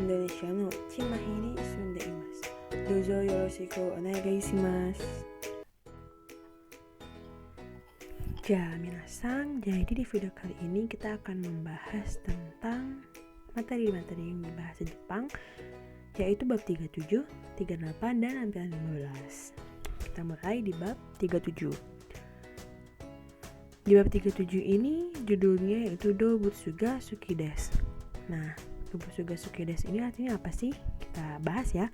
Indonesia no Chimahiri sunde imasu. Dozo yoroshiku onegaishimasu. Ya, minasan, jadi di video kali ini kita akan membahas tentang materi-materi yang berbahasa Jepang, yaitu bab 37, 38, dan tampilan 15. Kita mulai di bab 37. Di bab 37 ini judulnya yaitu Dobutsuga Suki desu. Nah, Dobutsuga Suki desu ini artinya apa sih? Kita bahas ya.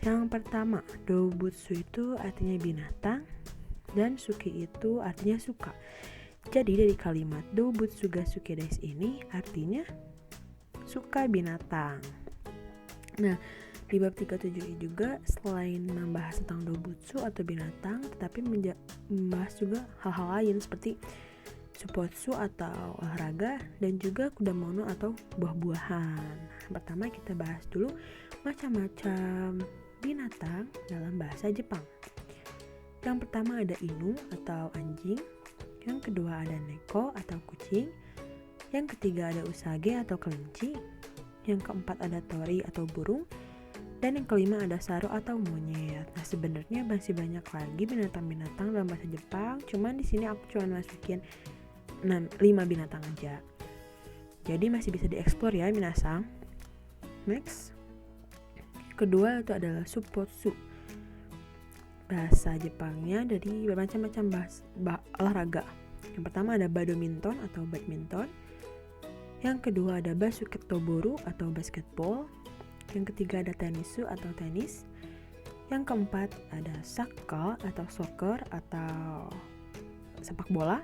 Yang pertama, Dobutsu itu artinya binatang, dan Suki itu artinya suka. Jadi dari kalimat Dobutsuga Suki desu ini artinya suka binatang. Nah, di bab 37 ini juga selain membahas tentang Dobutsu atau binatang, tetapi membahas juga hal-hal lain seperti Suppotsu atau olahraga, dan juga Kudamono atau buah-buahan. Pertama kita bahas dulu macam-macam binatang dalam bahasa Jepang. Yang pertama ada inu atau anjing, yang kedua ada neko atau kucing, yang ketiga ada usage atau kelinci, yang keempat ada tori atau burung, dan yang kelima ada saru atau monyet. Nah, sebenarnya masih banyak lagi binatang-binatang dalam bahasa Jepang, cuman di sini aku cuma masukin 5 binatang aja. Jadi masih bisa dieksplor ya minasang. Next, kedua itu adalah suppotsu. Bahasa Jepangnya dari bermacam-macam olahraga. Yang pertama ada badminton atau badminton. Yang kedua ada basuketoboru atau basketball. Yang ketiga ada tenisu atau tenis. Yang keempat ada sakka atau soccer atau sepak bola.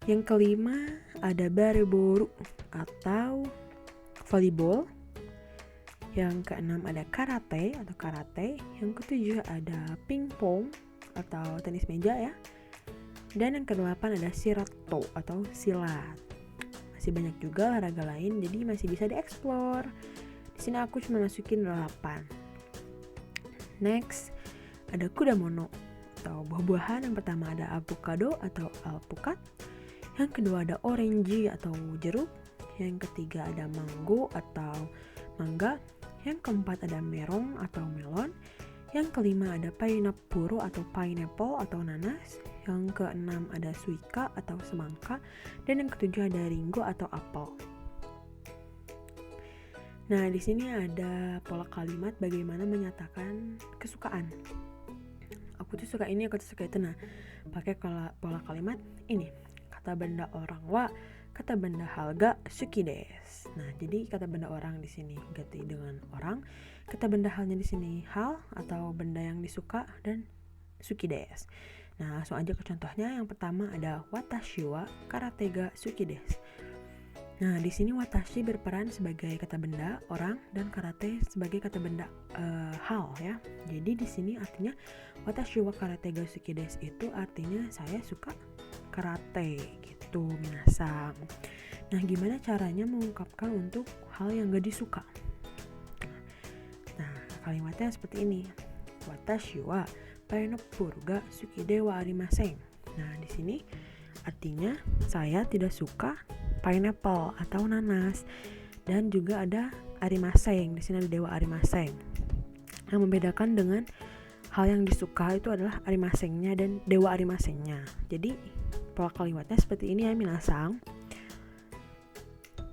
Yang kelima ada bareboru atau volleyball. Yang keenam ada karate atau karate. Yang ketujuh ada pingpong atau tenis meja ya. Dan yang kedelapan ada shirato atau silat. Masih banyak juga olahraga lain, jadi masih bisa dieksplor. Di sini aku cuma masukin 8. Next, ada kudamono atau buah-buahan. Yang pertama ada avocado atau alpukat. Yang kedua ada orange atau jeruk. Yang ketiga ada mango atau mangga. Yang keempat ada merong atau melon. Yang kelima ada pineapple atau pineapple atau nanas. Yang keenam ada suika atau semangka. Dan yang ketujuh ada ringo atau apel. Nah, di sini ada pola kalimat bagaimana menyatakan kesukaan. Aku tuh suka ini, aku tuh suka itu. Nah, pakai pola kalimat ini. Kata benda orang wa, kata benda hal ga suki desu. Nah, jadi kata benda orang di sini ganti dengan orang, kata benda halnya di sini hal atau benda yang disuka, dan suki desu. Nah, langsung aja ke contohnya. Yang pertama ada watashi wa karate ga suki desu. Nah, di sini watashi berperan sebagai kata benda orang dan karate sebagai kata benda hal ya. Jadi di sini artinya watashi wa karate ga suki desu itu artinya saya suka karate gitu minasang. Nah, gimana caranya mengungkapkan untuk hal yang gak disuka? Nah, kalimatnya seperti ini. Watashi wa pineapple ga suki de wa arimasen. Nah, di sini artinya saya tidak suka pineapple atau nanas, dan juga ada arimasen. Di sini ada dewa arimasen. Yang membedakan dengan hal yang disuka itu adalah arimasennya dan dewa arimasennya. Jadi pola kalimatnya seperti ini ya minasang.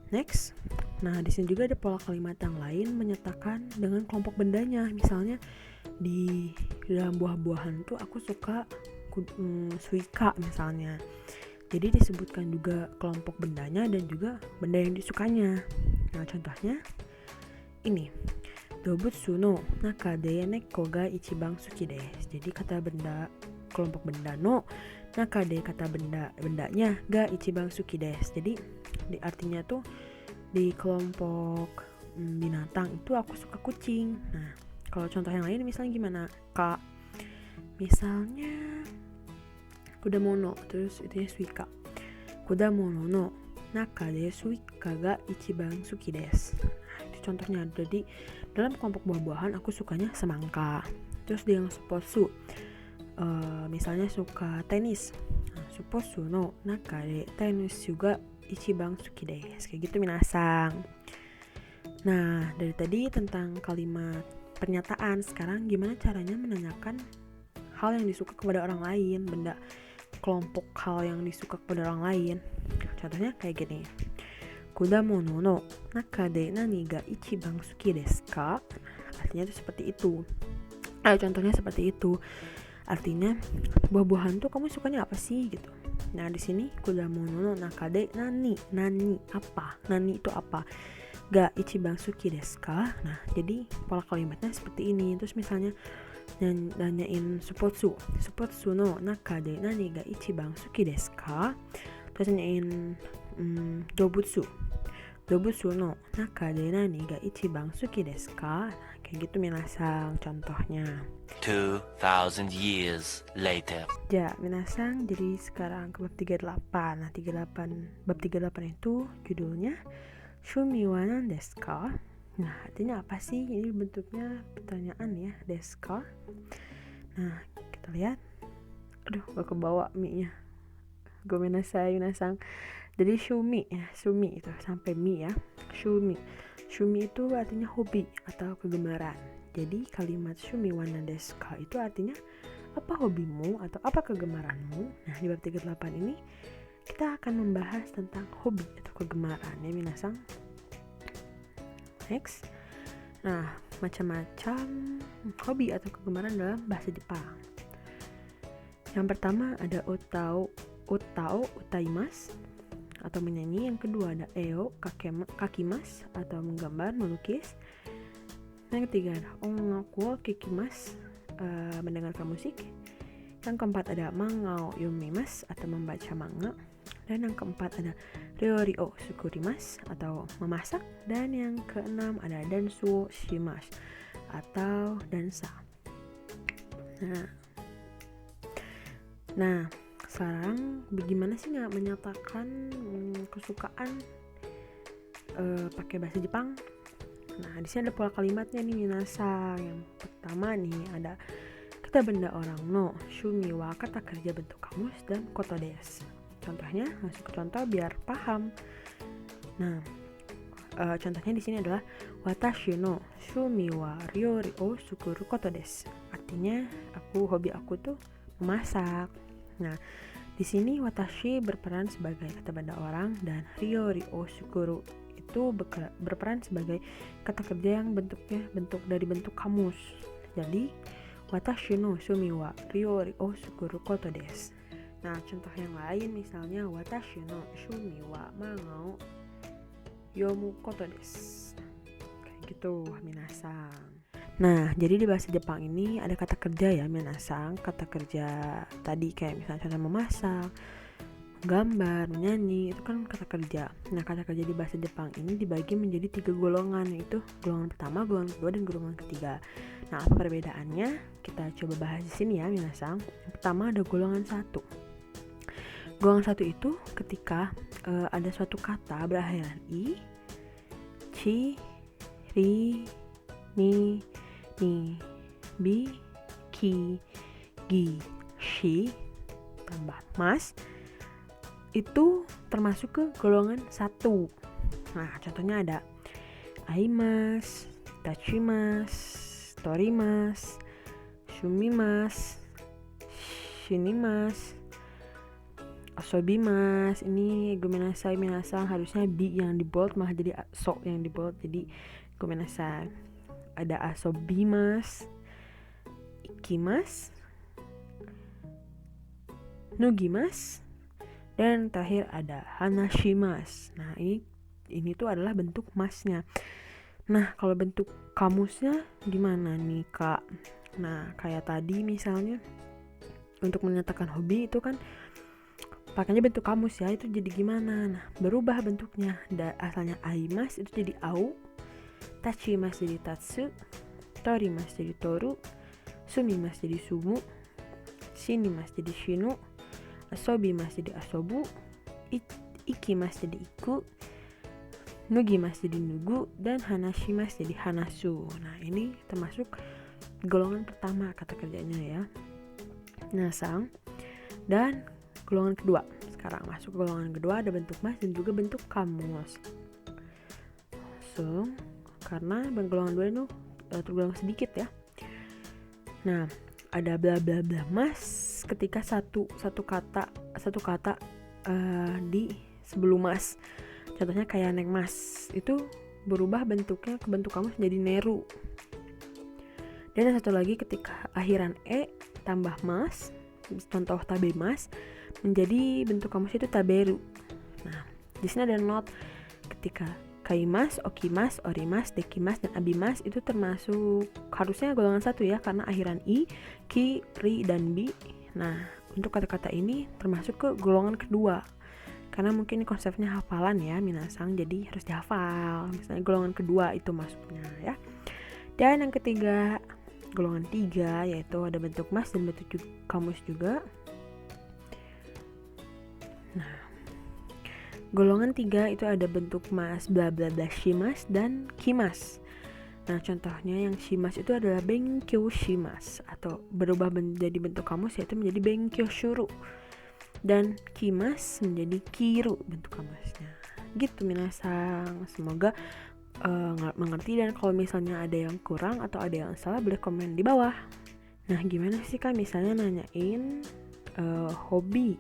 Next, nah di sini juga ada pola kalimat yang lain menyatakan dengan kelompok bendanya. Misalnya di dalam buah-buahan tuh aku suka suika misalnya. Jadi disebutkan juga kelompok bendanya dan juga benda yang disukanya. Nah, contohnya ini. Dobutsu no naka de neko ga ichibang suki desu. Jadi kata benda, kelompok benda no, naka de kata bendanya, ga ichibang suki desu. Jadi artinya tuh di kelompok binatang itu aku suka kucing. Nah, kalau contoh yang lain misalnya gimana? Kak, misalnya kudamono, terus itunya suika. Kudamono no naka de suika ga ichibang suki desu. Nah, itu contohnya. Jadi dalam kelompok buah-buahan aku sukanya semangka. Terus di yang suppotsu, misalnya suka tenis. Suppotsu no naka de tenis juga ichibang suki desu. Kayak gitu minasang. Nah, dari tadi tentang kalimat pernyataan, sekarang gimana caranya menanyakan hal yang disuka kepada orang lain, benda, kelompok hal yang disuka kepada orang lain. Contohnya kayak gini. Kudamono no naka de nani ga ichiban suki desu ka? Artinya itu seperti itu. Contohnya seperti itu. Artinya buah-buahan tuh kamu sukanya apa sih gitu. Nah, di sini kudamono no naka de nani apa? Nani itu apa? Ga ichiban suki desu ka? Nah, jadi pola kalimatnya seperti ini. Terus misalnya nanyain supotsu no naka de nani ga ichiban suki desu ka? Terus nanyain dobutsu no naka de nani ga ichiban suki desu ka? Nah, kayak gitu minasang contohnya. 2000 years later. Ya, minasang, jadi sekarang ke bab 38. Nah, bab 38 itu judulnya Shumi wa nan desu ka? Nah, artinya apa sih? Ini bentuknya pertanyaan ya, desu ka? Nah, kita lihat. Aduh, gak kebawa mi-nya. Gomenasai, minasang. Jadi shumi ya, shumi itu sampai mi ya. Shumi itu artinya hobi atau kegemaran. Jadi kalimat shumi wa nan desu ka itu artinya apa hobimu atau apa kegemaranmu. Nah, di bab 38 ini kita akan membahas tentang hobi atau kegemaran ya minasang. Next. Nah, macam-macam hobi atau kegemaran dalam bahasa Jepang. Yang pertama ada utao utaimasu atau menyanyi. Yang kedua ada eo kakimasu atau menggambar, melukis. Yang ketiga ada ongaku wo kikimasu, mendengarkan musik. Yang keempat ada manga o yomimasu atau membaca manga. Dan yang keempat ada ryori o sukurimasu atau memasak. Dan yang keenam ada dansu o shimasu atau dansa. Nah, sekarang bagaimana sih nggak menyatakan kesukaan pakai bahasa Jepang? Nah, di sini ada pola kalimatnya nih minasang. Yang pertama nih ada kata benda orang no shumi wa kata kerja bentuk kamus dan koto desu. Contohnya, masuk ke contoh biar paham. Nah, contohnya di sini adalah watashi no shumi wa ryori o sukuru koto desu. Artinya hobi aku tuh memasak. Nah, di sini watashi berperan sebagai kata benda orang dan ryori o sukuru itu berperan sebagai kata kerja yang bentuk dari bentuk kamus. Jadi watashi no shumi wa ryori o sukuru koto desu. Nah, contoh yang lain misalnya watashi no shumi wa manga o yomu koto desu. Kayak gitu minasang. Nah, jadi di bahasa Jepang ini ada kata kerja ya minasang. Kata kerja tadi kayak misalnya contoh memasak, gambar, menyanyi, itu kan kata kerja. Nah, kata kerja di bahasa Jepang ini dibagi menjadi 3 golongan, yaitu golongan pertama, golongan kedua, dan golongan ketiga. Nah, apa perbedaannya? Kita coba bahas di sini ya, minasang. Yang pertama ada golongan 1. Golongan 1 itu ketika ada suatu kata berakhiran i, chi, ri, ni, bi, ki, gi, shi, tambah mas, itu termasuk ke golongan 1. Nah, contohnya ada aimas, tachimas, torimas, shumimas, shinimas, asobimas. Ini gomenasai minasang, harusnya bi yang di bold malah jadi so yang di bold, jadi gomenasai. Ada asobimas, ikimas, nugimas, dan terakhir ada hanashimas. Nah, ini tuh adalah bentuk masnya. Nah, kalau bentuk kamusnya gimana nih, Kak? Nah, kayak tadi misalnya untuk menyatakan hobi itu kan pakainya bentuk kamus ya, itu jadi gimana? Nah, berubah bentuknya. Asalnya aimas itu jadi au, tachimas jadi tatsu, torimas jadi toru, sumimas jadi sumu, shinimas jadi shinu, asobimas jadi asobu, ikimas jadi iku, nugimas jadi nugu, dan hanashimas jadi hanasu. Nah, ini termasuk golongan pertama kata kerjanya ya. Nah, dan golongan kedua. Sekarang masuk ke golongan kedua, ada bentuk mas dan juga bentuk kamus. Langsung karena golongan 2 itu tergolong sedikit ya. Nah, ada bla bla bla mas ketika satu kata di sebelum mas. Contohnya kayak nek mas itu berubah bentuknya ke bentuk kamus menjadi neru. Dan yang satu lagi ketika akhiran e tambah mas, contoh tabemas, menjadi bentuk kamus itu taberu. Nah, di sini ada not ketika kaimas, okimas, orimas, dekimas, dan abimas itu termasuk harusnya golongan 1 ya, karena akhiran i, ki, ri, dan bi. Nah, untuk kata-kata ini termasuk ke golongan kedua. Karena mungkin konsepnya hafalan ya minasang, jadi harus dihafal. Misalnya golongan kedua itu masuknya ya. Dan yang ketiga, golongan 3 yaitu ada bentuk mas dan bentuk kamus juga. Nah, golongan 3 itu ada bentuk mas, bla bla bla, shimas dan kimas. Nah, contohnya yang shimas itu adalah benkyou shimas atau berubah menjadi bentuk kamus yaitu menjadi benkyou shuru. Dan kimas menjadi kiru bentuk kamusnya. Gitu minasang. Semoga mengerti, dan kalau misalnya ada yang kurang atau ada yang salah boleh komen di bawah. Nah, gimana sih Kak misalnya nanyain hobi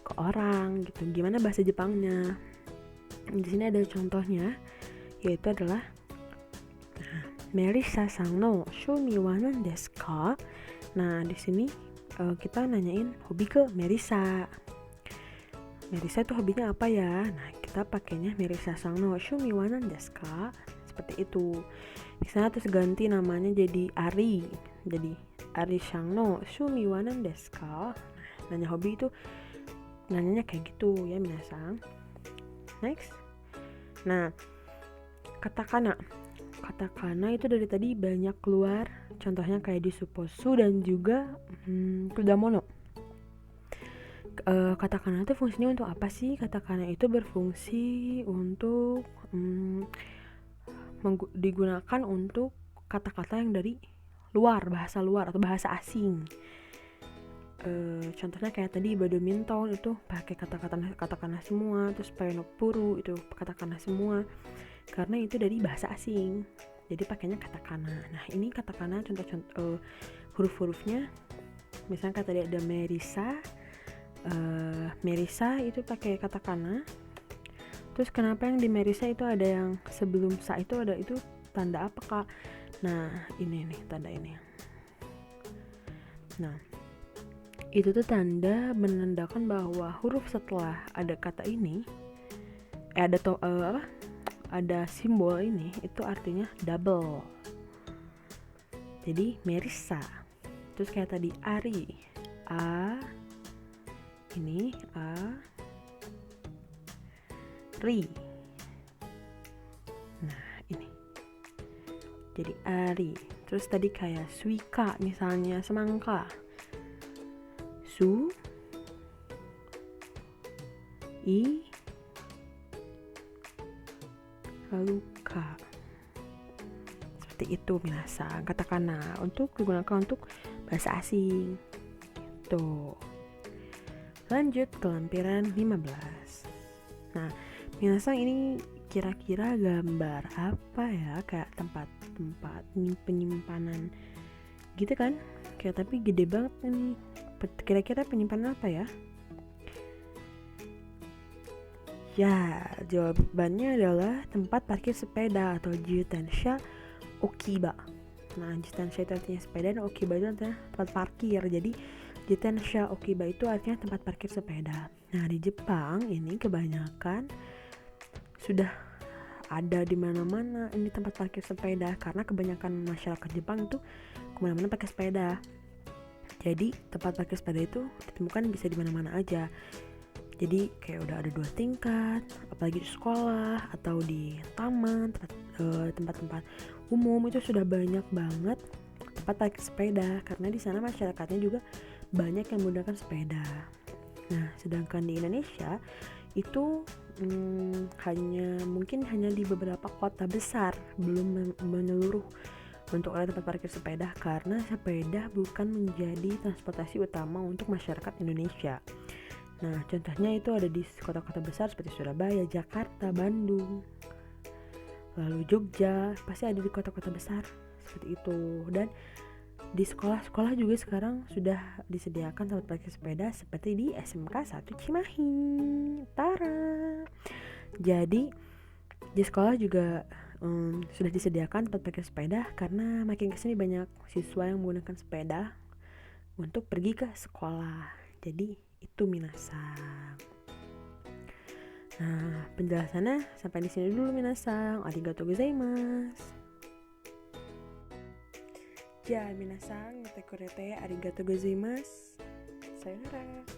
ke orang gitu, gimana bahasa Jepangnya? Di sini ada contohnya, yaitu adalah Merisa-san no shumi wa nan desu ka? Nah, di sini kita nanyain hobi ke Merisa. Merisa itu hobinya apa ya? Nah, kita pakainya Merisa-san no shumi wa nan desu ka? Seperti itu. Misalnya terus ganti namanya jadi Ari. Jadi Ari-san no shumi wa nan desu ka? Nah, nanya hobi itu nanyanya kayak gitu ya minasang. Next. Nah, katakana itu dari tadi banyak keluar. Contohnya kayak di Supposu dan juga Kudamono. Katakana itu fungsinya untuk apa sih? Katakana itu berfungsi untuk digunakan untuk kata-kata yang dari bahasa luar atau bahasa asing. Contohnya kayak tadi badminton itu pakai katakana semua, terus paenopuru itu katakana semua karena itu dari bahasa asing, jadi pakainya katakana. Nah, ini katakana contoh huruf-hurufnya misalnya kayak tadi ada Merisa itu pakai katakana. Terus kenapa yang di Merisa itu ada yang sebelum sa itu ada itu tanda apa Kak? Nah, ini nih tanda ini. Nah, itu tuh tanda menandakan bahwa huruf setelah ada kata ini ada simbol ini itu artinya double. Jadi Merisa. Terus kayak tadi Ari, ini Ri. Nah, ini jadi Ari. Terus tadi kayak Suika misalnya, semangka. Su I lalu K. Seperti itu minasang katakana untuk digunakan untuk bahasa asing. Tuh. Lanjut ke lampiran 15. Nah, minasang ini kira-kira gambar apa ya? Kayak tempat penyimpanan gitu kan? Kayak tapi gede banget ini. Kira-kira penyimpanan apa ya? Ya, jawabannya adalah tempat parkir sepeda atau jitensha okiba. Nah, jitensha itu artinya sepeda dan okiba itu artinya tempat parkir. Jadi jitensha okiba itu artinya tempat parkir sepeda. Nah, di Jepang ini kebanyakan sudah ada di mana-mana ini tempat parkir sepeda karena kebanyakan masyarakat Jepang itu kemana-mana pakai sepeda. Jadi tempat parkir sepeda itu ditemukan bisa di mana-mana aja. Jadi kayak udah ada 2 tingkat, apalagi di sekolah atau di taman, tempat-tempat umum itu sudah banyak banget tempat parkir sepeda karena di sana masyarakatnya juga banyak yang menggunakan sepeda. Nah, sedangkan di Indonesia itu mungkin hanya di beberapa kota besar, belum menyeluruh untuk ada tempat parkir sepeda karena sepeda bukan menjadi transportasi utama untuk masyarakat Indonesia. Nah, contohnya itu ada di kota-kota besar seperti Surabaya, Jakarta, Bandung. lalu Jogja, pasti ada di kota-kota besar seperti itu. Dan di sekolah-sekolah juga sekarang sudah disediakan tempat parkir sepeda seperti di SMK 1 Cimahi. Tara. Jadi di sekolah juga sudah disediakan tempat parkir sepeda karena makin kesini banyak siswa yang menggunakan sepeda untuk pergi ke sekolah. Jadi itu minasang. Nah, penjelasannya sampai di sini dulu minasang. Arigatou gozaimasu. Ja, minasang, nete korete arigatou gozaimasu. Sayonara.